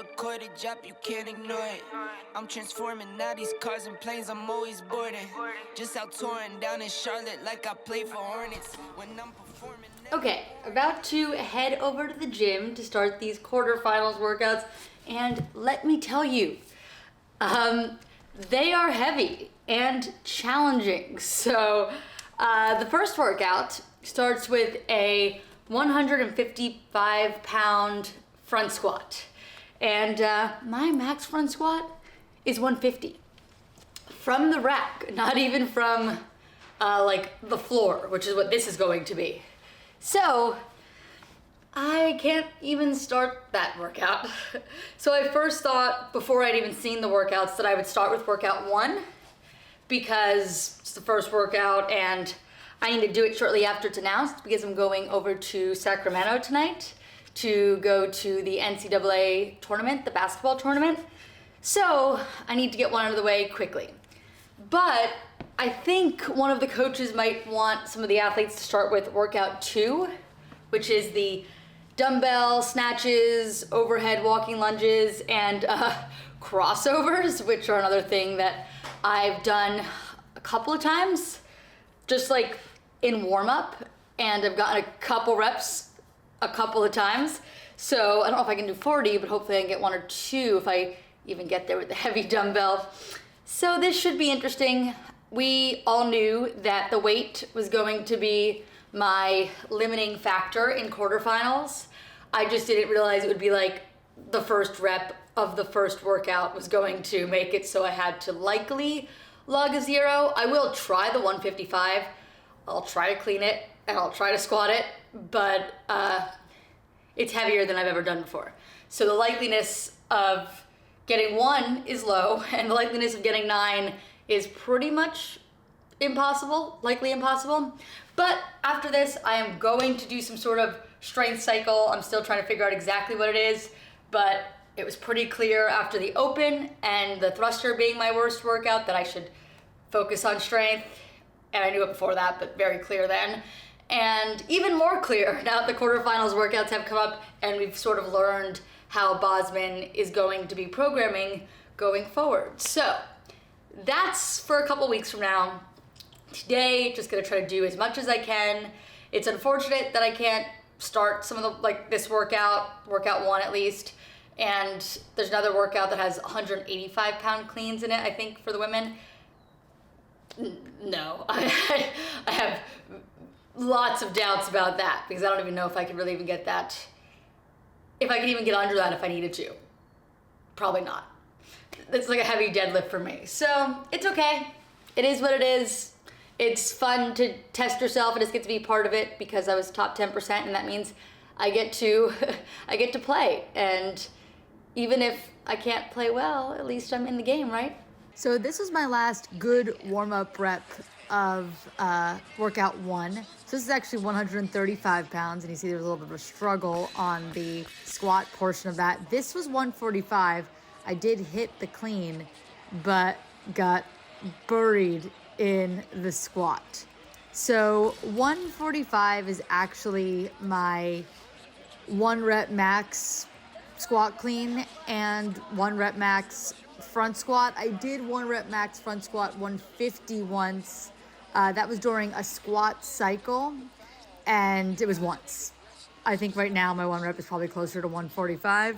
recorded drop, you can't ignore it. I'm transforming now these cars and planes, I'm always boarding. Just out touring down in Charlotte like I play for Hornets. When I'm performing. Okay, about to head over to the gym to start these quarterfinals workouts, and let me tell you, they are heavy and challenging. So the first workout starts with a 155-pound front squat, and my max front squat is 150 from the rack, not even from like the floor, which is what this is going to be. So I can't even start that workout. So I first thought, before I'd even seen the workouts, that I would start with workout 1 because it's the first workout and I need to do it shortly after it's announced because I'm going over to Sacramento tonight to go to the NCAA tournament, the basketball tournament. So I need to get one out of the way quickly. But I think one of the coaches might want some of the athletes to start with workout 2, which is the dumbbell snatches, overhead walking lunges, and crossovers, which are another thing that I've done a couple of times, just like in warm-up, and I've gotten a couple reps a couple of times. So I don't know if I can do 40, but hopefully I can get 1 or 2 if I even get there with the heavy dumbbell. So this should be interesting. We all knew that the weight was going to be my limiting factor in quarterfinals. I just didn't realize it would be like the first rep of the first workout was going to make it, so I had to likely log a 0. I will try the 155. I'll try to clean it and I'll try to squat it, but it's heavier than I've ever done before. So the likeliness of getting 1 is low, and the likeliness of getting 9 is pretty much impossible, likely impossible. But after this, I am going to do some sort of strength cycle. I'm still trying to figure out exactly what it is, but it was pretty clear after the open and the thruster being my worst workout that I should focus on strength. And I knew it before that, but very clear then. And even more clear now that the quarterfinals workouts have come up and we've sort of learned how Bosman is going to be programming going forward. So that's for a couple weeks from now. Today, just gonna try to do as much as I can. It's unfortunate that I can't start some of the, like this workout 1 at least, and there's another workout that has 185-pound cleans in it, I think, for the women. No, I have lots of doubts about that because I don't even know if I could really even get that, if I could even get under that if I needed to. Probably not. It's like a heavy deadlift for me. So it's okay. It is what it is. It's fun to test yourself. I just get to be part of it because I was top 10%, and that means I get to I get to play. And even if I can't play well, at least I'm in the game, right? So this was my last good warm-up rep of workout 1. So this is actually 135 pounds, and you see there's a little bit of a struggle on the squat portion of that. This was 145. I did hit the clean, but got buried in the squat. So 145 is actually my 1 rep max squat clean and 1 rep max front squat. I did 1 rep max front squat 150 once. That was during a squat cycle, and it was once. I think right now my 1 rep is probably closer to 145,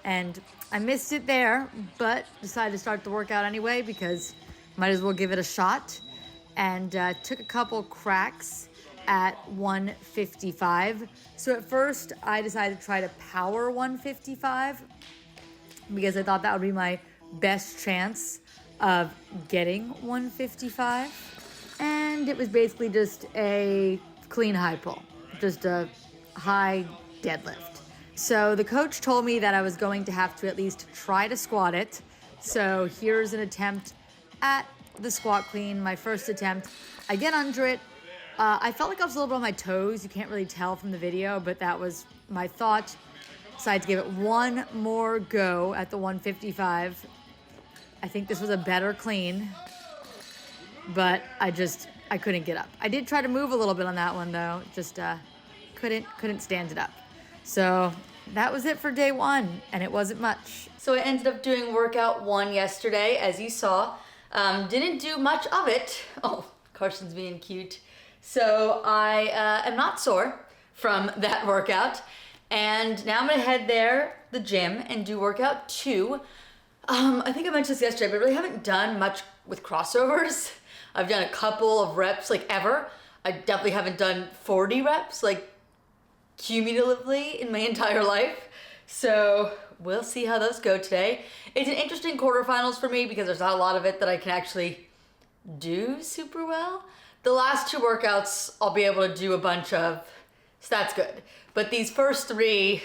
and I missed it there, but decided to start the workout anyway because might as well give it a shot, and took a couple cracks at 155. So at first I decided to try to power 155 because I thought that would be my best chance of getting 155. And it was basically just a clean high pull, just a high deadlift. So the coach told me that I was going to have to at least try to squat it. So here's an attempt at the squat clean, my first attempt. I get under it. I felt like I was a little bit on my toes. You can't really tell from the video, but that was my thought. Decided to give it 1 more go at the 155. I think this was a better clean, but I couldn't get up. I did try to move a little bit on that one though, just couldn't stand it up. So that was it for day one, and it wasn't much. So I ended up doing workout 1 yesterday, as you saw. Didn't do much of it. Oh, Carson's being cute. So I am not sore from that workout. And now I'm gonna head there, the gym, and do workout 2. I think I mentioned this yesterday, but I really haven't done much with crossovers. I've done a couple of reps, like ever. I definitely haven't done 40 reps, like cumulatively in my entire life. So we'll see how those go today. It's an interesting quarterfinals for me because there's not a lot of it that I can actually do super well. The last 2 workouts, I'll be able to do a bunch of, so that's good. But these first 3,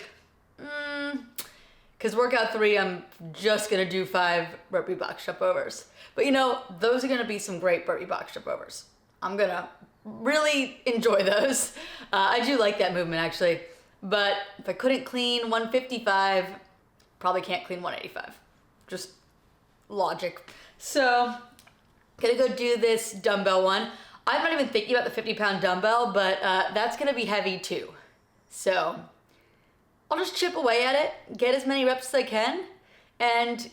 because workout 3, I'm just gonna do 5 burpee box jump overs. But you know, those are gonna be some great burpee box jump overs. I'm gonna really enjoy those. I do like that movement actually. But if I couldn't clean 155, probably can't clean 185. Just logic. So, gonna go do this dumbbell one. I'm not even thinking about the 50-pound dumbbell, but that's gonna be heavy too. So, I'll just chip away at it, get as many reps as I can, and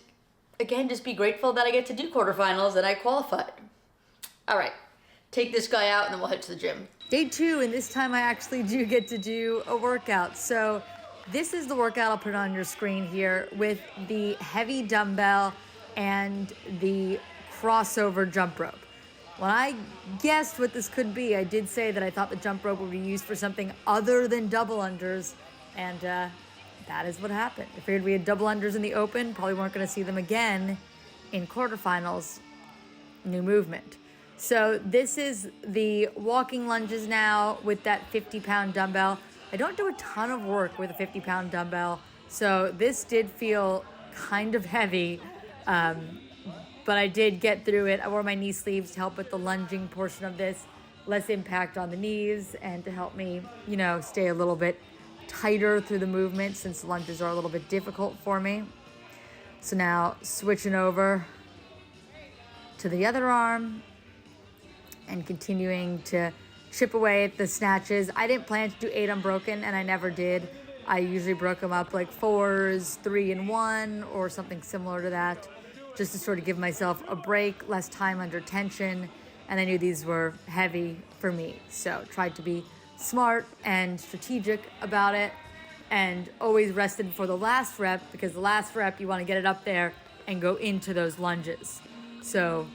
again, just be grateful that I get to do quarterfinals and I qualified. All right, take this guy out and then we'll head to the gym. Day 2, and this time I actually do get to do a workout. So this is the workout, I'll put it on your screen here, with the heavy dumbbell and the crossover jump rope. When I guessed what this could be, I did say that I thought the jump rope would be used for something other than double unders, and that is what happened. I figured we had double unders in the open, probably weren't gonna see them again in quarterfinals. New movement. So this is the walking lunges now with that 50-pound dumbbell. I don't do a ton of work with a 50-pound dumbbell, so this did feel kind of heavy, but I did get through it. I wore my knee sleeves to help with the lunging portion of this, less impact on the knees, and to help me, you know, stay a little bit tighter through the movement since lunges are a little bit difficult for me. So now switching over to the other arm, and continuing to chip away at the snatches. I didn't plan to do 8 unbroken, and I never did. I usually broke them up like 4s, 3 and 1, or something similar to that, just to sort of give myself a break, less time under tension, and I knew these were heavy for me. So tried to be smart and strategic about it, and always rested for the last rep, because the last rep, you want to get it up there and go into those lunges. So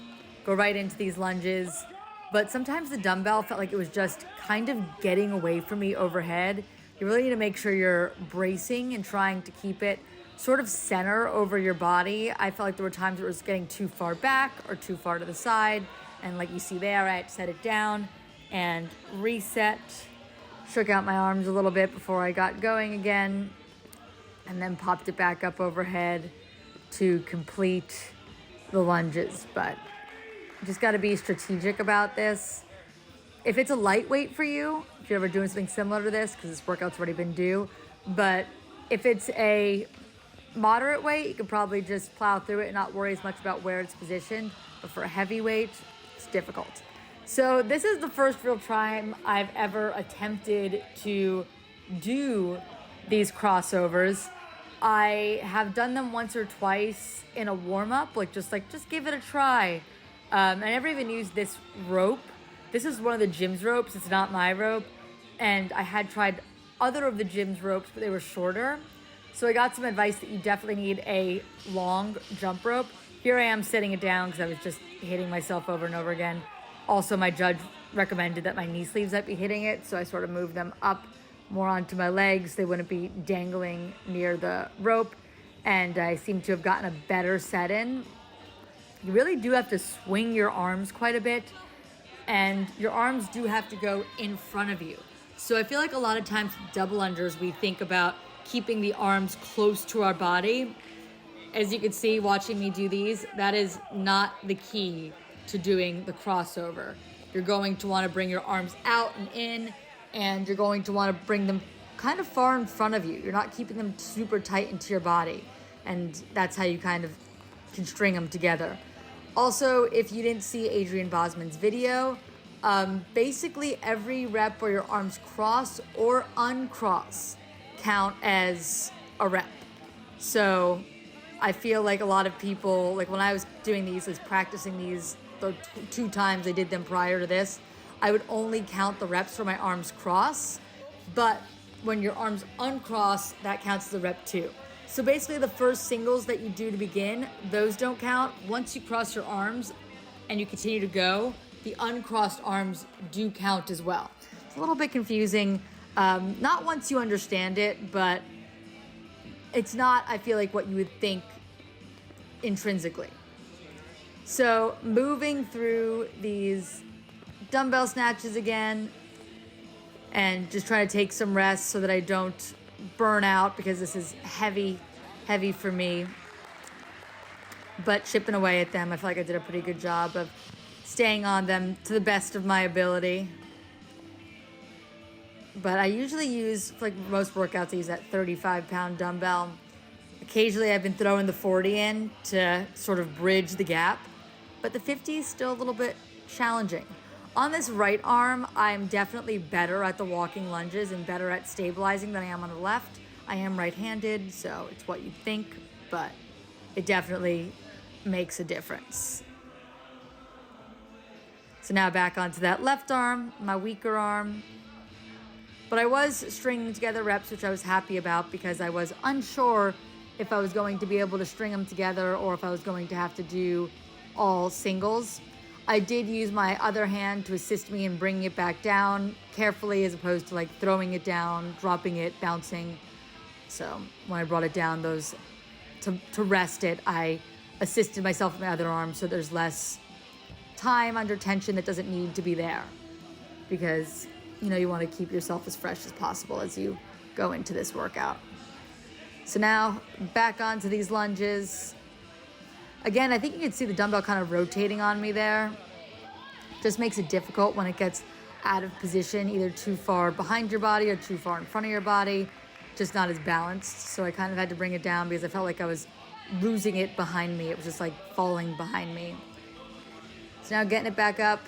go right into these lunges. But sometimes the dumbbell felt like it was just kind of getting away from me overhead. You really need to make sure you're bracing and trying to keep it sort of center over your body. I felt like there were times where it was getting too far back or too far to the side. And like you see there, I had to set it down and reset. Shook out my arms a little bit before I got going again. And then popped it back up overhead to complete the lunges. But just got to be strategic about this. If it's a lightweight for you, if you're ever doing something similar to this, because this workout's already been due, but if it's a moderate weight, you can probably just plow through it and not worry as much about where it's positioned. But for a heavyweight, it's difficult. So this is the first real time I've ever attempted to do these crossovers. I have done them once or twice in a warm-up, just give it a try. I never even used this rope. This is one of the gym's ropes. It's not my rope. And I had tried other of the gym's ropes, but they were shorter. So I got some advice that you definitely need a long jump rope. Here I am setting it down because I was just hitting myself over and over again. Also, my judge recommended that my knee sleeves might be hitting it, so I sort of moved them up more onto my legs. They wouldn't be dangling near the rope. And I seem to have gotten a better set in. You really do have to swing your arms quite a bit, and your arms do have to go in front of you. So I feel like a lot of times double unders, we think about keeping the arms close to our body. As you can see watching me do these, that is not the key to doing the crossover. You're going to want to bring your arms out and in, and you're going to want to bring them kind of far in front of you. You're not keeping them super tight into your body, and that's how you kind of can string them together. Also, if you didn't see Adrian Bosman's video, basically every rep where your arms cross or uncross count as a rep. So I feel like a lot of people, like when I was doing these, was practicing these the 2 times I did them prior to this, I would only count the reps for my arms cross, but when your arms uncross, that counts as a rep too. So basically the first singles that you do to begin, those don't count. Once you cross your arms and you continue to go, the uncrossed arms do count as well. It's a little bit confusing, not once you understand it, but it's not, I feel like, what you would think intrinsically. So moving through these dumbbell snatches again, and just trying to take some rest so that I don't burn out, because this is heavy for me. But chipping away at them, I feel like I did a pretty good job of staying on them to the best of my ability. But I usually use, like most workouts, I use that 35-pound dumbbell. Occasionally I've been throwing the 40 in to sort of bridge the gap, but the 50 is still a little bit challenging. On this right arm, I'm definitely better at the walking lunges and better at stabilizing than I am on the left. I am right-handed, so it's what you'd think, but it definitely makes a difference. So now back onto that left arm, my weaker arm. But I was stringing together reps, which I was happy about, because I was unsure if I was going to be able to string them together or if I was going to have to do all singles. I did use my other hand to assist me in bringing it back down carefully, as opposed to like throwing it down, dropping it, bouncing. So when I brought it down, to rest it, I assisted myself with my other arm, so there's less time under tension that doesn't need to be there, because you want to keep yourself as fresh as possible as you go into this workout. So now back onto these lunges. Again, I think you can see the dumbbell kind of rotating on me there. Just makes it difficult when it gets out of position, either too far behind your body or too far in front of your body. Just not as balanced. So I kind of had to bring it down because I felt like I was losing it behind me. It was just like falling behind me. So now getting it back up.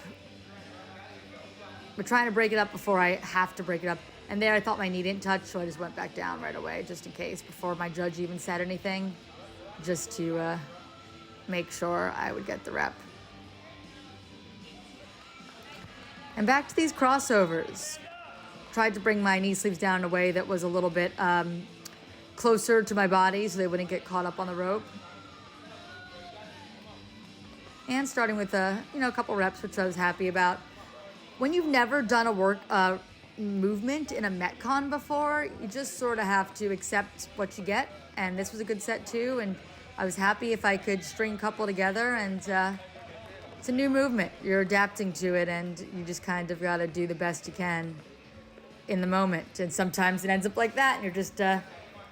We're trying to break it up before I have to break it up. And there I thought my knee didn't touch, so I just went back down right away, just in case, before my judge even said anything, just to make sure I would get the rep. And back to these crossovers. Tried to bring my knee sleeves down in a way that was a little bit closer to my body so they wouldn't get caught up on the rope. And starting with a couple reps, which I was happy about. When you've never done a movement in a Metcon before, you just sort of have to accept what you get. And this was a good set too, and I was happy if I could string a couple together, and it's a new movement. You're adapting to it, and you just kind of got to do the best you can in the moment. And sometimes it ends up like that, and you're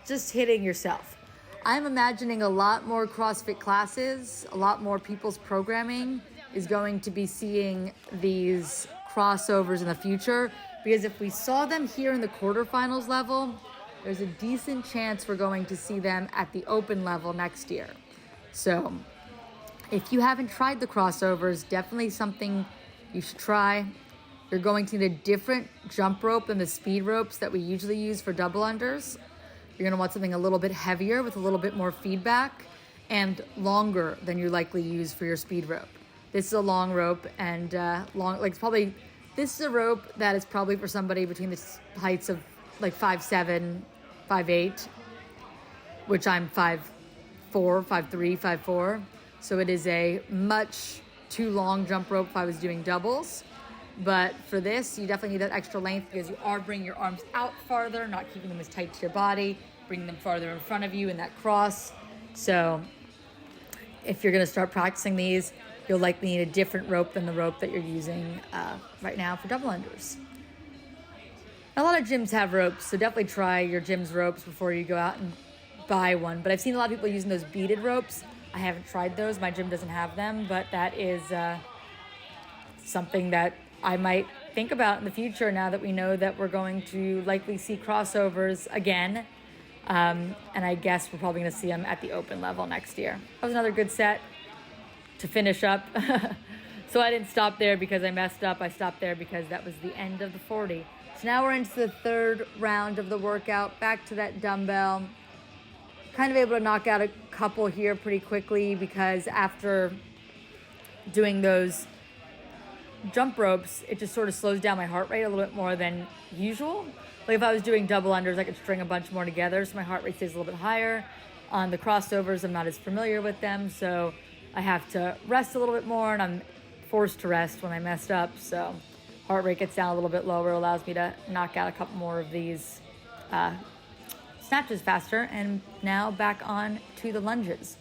just hitting yourself. I'm imagining a lot more CrossFit classes, a lot more people's programming is going to be seeing these crossovers in the future, because if we saw them here in the quarterfinals level, there's a decent chance we're going to see them at the open level next year. So if you haven't tried the crossovers, definitely something you should try. You're going to need a different jump rope than the speed ropes that we usually use for double unders. You're going to want something a little bit heavier with a little bit more feedback and longer than you likely use for your speed rope. This is a long rope, and this is a rope that is probably for somebody between the heights of like 5'7", 5'8", which I'm 5'4", 5'3", 5'4". So it is a much too long jump rope if I was doing doubles. But for this, you definitely need that extra length because you are bringing your arms out farther, not keeping them as tight to your body, bringing them farther in front of you in that cross. So if you're going to start practicing these, you'll likely need a different rope than the rope that you're using right now for double unders. A lot of gyms have ropes, so definitely try your gym's ropes before you go out and buy one. But I've seen a lot of people using those beaded ropes. I haven't tried those. My gym doesn't have them, but that is something that I might think about in the future now that we know that we're going to likely see crossovers again. And I guess we're probably going to see them at the open level next year. That was another good set to finish up. So I didn't stop there because I messed up. I stopped there because that was the end of the 40. So now we're into the third round of the workout, back to that dumbbell. Kind of able to knock out a couple here pretty quickly because after doing those jump ropes, it just sort of slows down my heart rate a little bit more than usual. Like if I was doing double unders, I could string a bunch more together, so my heart rate stays a little bit higher. On the crossovers, I'm not as familiar with them, so I have to rest a little bit more, and I'm forced to rest when I messed up, so heart rate gets down a little bit lower, allows me to knock out a couple more of these snatches faster. And now back on to the lunges.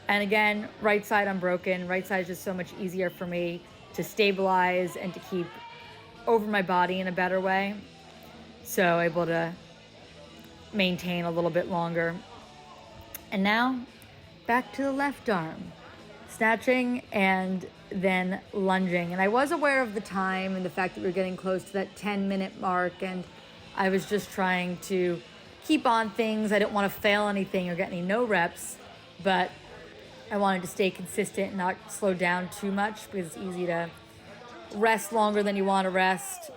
And again, right side unbroken. Right side is just so much easier for me to stabilize and to keep over my body in a better way. So able to maintain a little bit longer. And now back to the left arm, snatching and then lunging. And I was aware of the time and the fact that we were getting close to that 10-minute mark, and I was just trying to keep on things. I didn't want to fail anything or get any no reps, but I wanted to stay consistent and not slow down too much because it's easy to rest longer than you want to rest.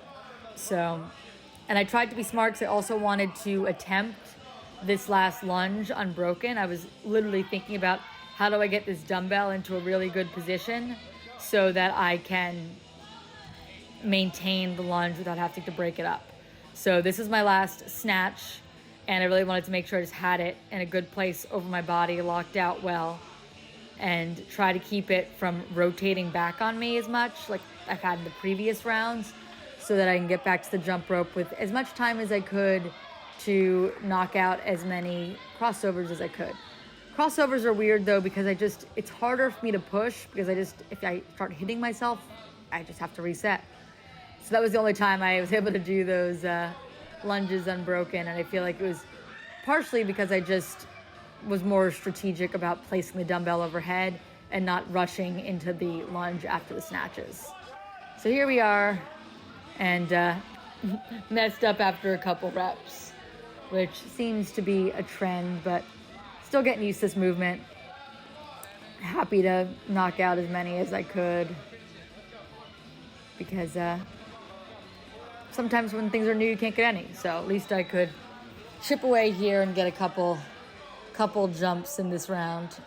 So, and I tried to be smart because I also wanted to attempt this last lunge unbroken. I was literally thinking about how do I get this dumbbell into a really good position so that I can maintain the lunge without having to break it up. So this is my last snatch, and I really wanted to make sure I just had it in a good place over my body, locked out well, and try to keep it from rotating back on me as much like I've had in the previous rounds, so that I can get back to the jump rope with as much time as I could to knock out as many crossovers as I could. Crossovers are weird though because it's harder for me to push because if I start hitting myself, I just have to reset. So that was the only time I was able to do those lunges unbroken, and I feel like it was partially because I just was more strategic about placing the dumbbell overhead and not rushing into the lunge after the snatches. So here we are, and messed up after a couple reps, which seems to be a trend, but still getting used to this movement. Happy to knock out as many as I could because sometimes when things are new, you can't get any. So at least I could chip away here and get a couple jumps in this round.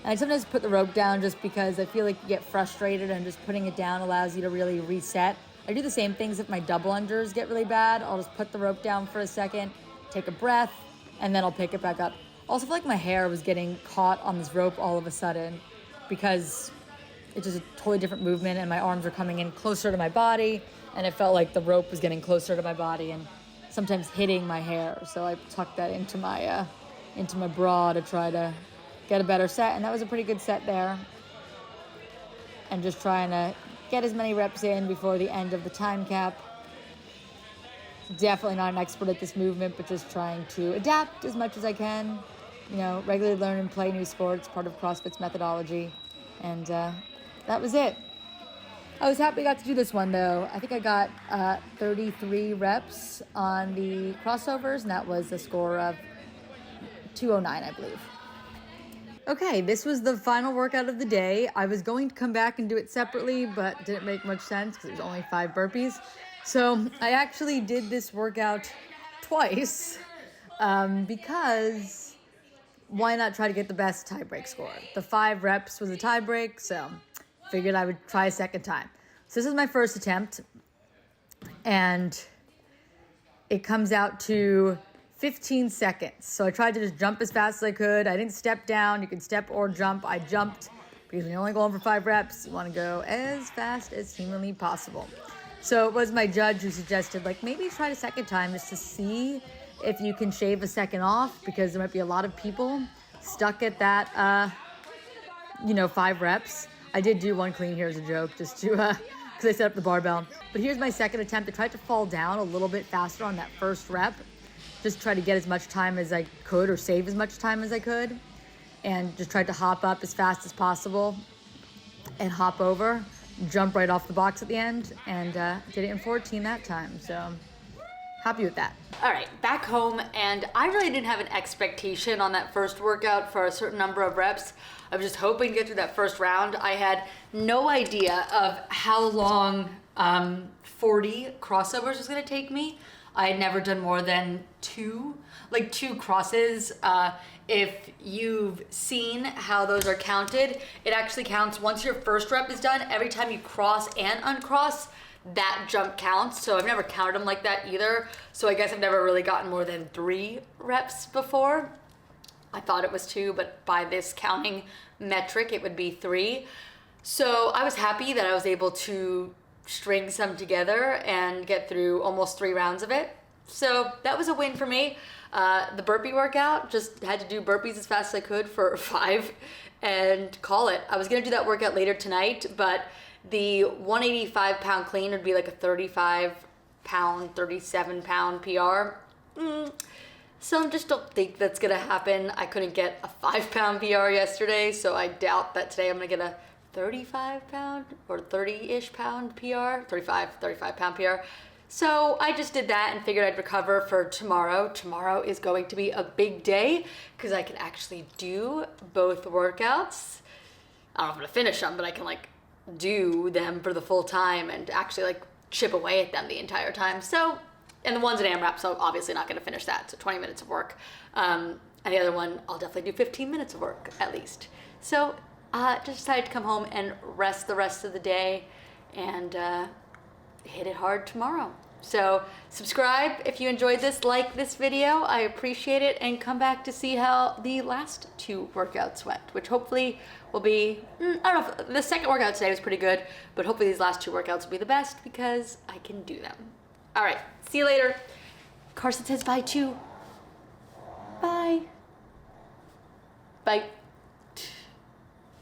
I sometimes put the rope down just because I feel like you get frustrated, and just putting it down allows you to really reset. I do the same things if my double unders get really bad. I'll just put the rope down for a second, take a breath, and then I'll pick it back up. Also, I feel like my hair was getting caught on this rope all of a sudden because it's just a totally different movement, and my arms are coming in closer to my body, and it felt like the rope was getting closer to my body and sometimes hitting my hair. So I tucked that into my bra to try to get a better set, and that was a pretty good set there. And just trying to get as many reps in before the end of the time cap. Definitely not an expert at this movement, but just trying to adapt as much as I can. You know, regularly learn and play new sports, part of CrossFit's methodology. And that was it. I was happy I got to do this one though. I think I got 33 reps on the crossovers, and that was a score of 209, I believe. Okay, this was the final workout of the day. I was going to come back and do it separately, but didn't make much sense because there's only 5 burpees. So I actually did this workout twice because why not try to get the best tie break score? The 5 reps was a tie break, so figured I would try a second time. So this is my first attempt, and it comes out to 15 seconds. So I tried to just jump as fast as I could. I didn't step down. You can step or jump. I jumped because when you're only going for 5 reps, you want to go as fast as humanly possible. So it was my judge who suggested, like, maybe try it a second time just to see if you can shave a second off, because there might be a lot of people stuck at that, 5 reps. I did do one clean here as a joke, just to, because I set up the barbell. But here's my second attempt. I tried to fall down a little bit faster on that first rep. Just try to get as much time as I could, or save as much time as I could, and just tried to hop up as fast as possible and hop over, jump right off the box at the end, and did it in 14 that time. So happy with that. All right, back home, and I really didn't have an expectation on that first workout for a certain number of reps. I was just hoping to get through that first round. I had no idea of how long 40 crossovers was gonna take me. I had never done more than two crosses. If you've seen how those are counted, it actually counts once your first rep is done. Every time you cross and uncross, that jump counts. So I've never counted them like that either. So I guess I've never really gotten more than 3 reps before. I thought it was 2, but by this counting metric, it would be 3. So I was happy that I was able to string some together and get through almost 3 rounds of it. So that was a win for me. The burpee workout, just had to do burpees as fast as I could for 5 and call it. I was gonna do that workout later tonight, but the 185 pound clean would be like a 35 pound, 37 pound PR. So I just don't think that's gonna happen. I couldn't get a 5 pound PR yesterday, so I doubt that today I'm gonna get a 35 pound or 30-ish pound PR, 35 pound PR. So I just did that and figured I'd recover for tomorrow. Tomorrow is going to be a big day because I can actually do both workouts. I don't know if I'm gonna finish them, but I can like do them for the full time and actually like chip away at them the entire time. So, and the one's at AMRAP, so obviously not gonna finish that. So 20 minutes of work. And the other one, I'll definitely do 15 minutes of work at least. So just decided to come home and rest the rest of the day and hit it hard tomorrow. So subscribe if you enjoyed this, like this video, I appreciate it, and come back to see how the last 2 workouts went, which hopefully will be, I don't know, if the second workout today was pretty good, but hopefully these last 2 workouts will be the best because I can do them. All right, see you later. Carson says bye too. Bye. Bye.